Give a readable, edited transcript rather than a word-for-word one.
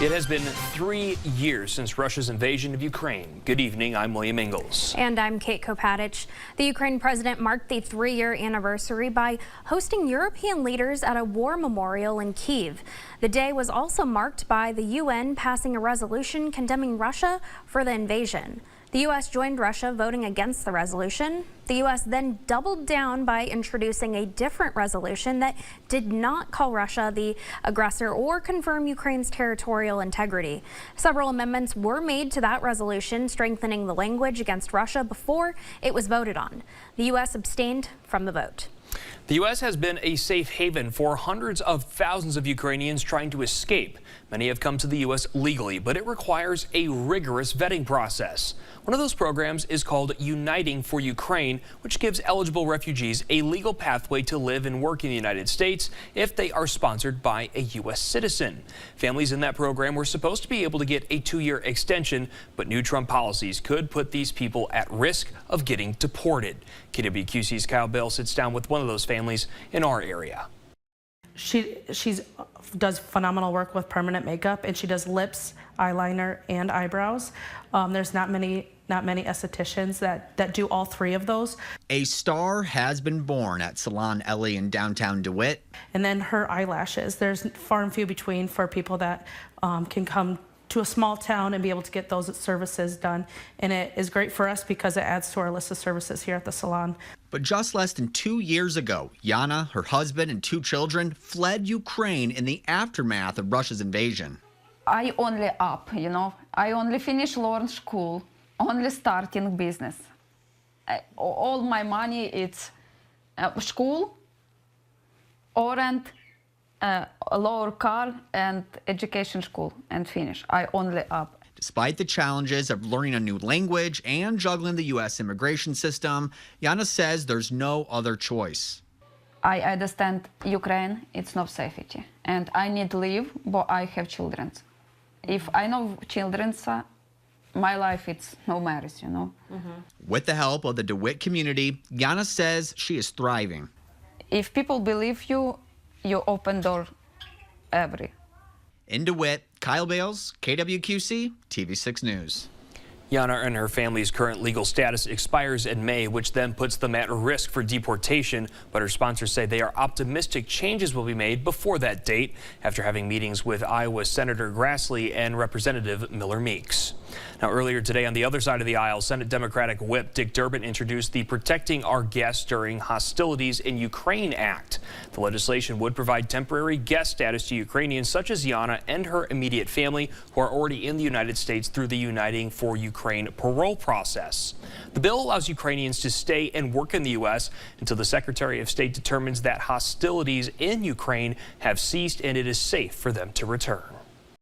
It has been 3 years since Russia's invasion of Ukraine. Good evening, I'm William Ingalls. And I'm Kate Kopatich. The Ukraine president marked the 3-year anniversary by hosting European leaders at a war memorial in Kyiv. The day was also marked by the UN passing a resolution condemning Russia for the invasion. The U.S. joined Russia voting against the resolution. The U.S. then doubled down by introducing a different resolution that did not call Russia the aggressor or confirm Ukraine's territorial integrity. Several amendments were made to that resolution, strengthening the language against Russia before it was voted on. The U.S. abstained from the vote. The U.S. has been a safe haven for hundreds of thousands of Ukrainians trying to escape. Many have come to the U.S. legally, but it requires a rigorous vetting process. One of those programs is called Uniting for Ukraine, which gives eligible refugees a legal pathway to live and work in the United States if they are sponsored by a U.S. citizen. Families in that program were supposed to be able to get a 2-year extension, but new Trump policies could put these people at risk of getting deported. KWQC's Kyle Bell sits down with one of those families in our area. She does phenomenal work with permanent makeup, and she does lips, eyeliner, and eyebrows. There's not many estheticians that do all 3 of those. A star has been born at Salon Ellie in downtown DeWitt. And then her eyelashes. There's far and few between for people that can come to a small town and be able to get those services done. And it is great for us because it adds to our list of services here at the salon. But just less than 2 years ago, Yana, her husband, and 2 children fled Ukraine in the aftermath of Russia's invasion. I only I only finish law school, only starting business. All my money it's school, or rent a lower car and education school and finish. I only up. Despite the challenges of learning a new language and juggling the U.S. immigration system, Yana says there's no other choice. I understand Ukraine, it's not safety, and I need to leave, but I have children. If I know children, my life it's no matters, With the help of the DeWitt community, Yana says she is thriving. If people believe you, you open door every. In DeWitt, Kyle Bales, KWQC, TV6 News. Yana and her family's current legal status expires in May, which then puts them at risk for deportation. But her sponsors say they are optimistic changes will be made before that date after having meetings with Iowa Senator Grassley and Representative Miller Meeks. Now, earlier today on the other side of the aisle, Senate Democratic Whip Dick Durbin introduced the Protecting Our Guests During Hostilities in Ukraine Act. The legislation would provide temporary guest status to Ukrainians such as Yana and her immediate family who are already in the United States through the Uniting for Ukraine parole process. The bill allows Ukrainians to stay and work in the U.S. until the Secretary of State determines that hostilities in Ukraine have ceased and it is safe for them to return.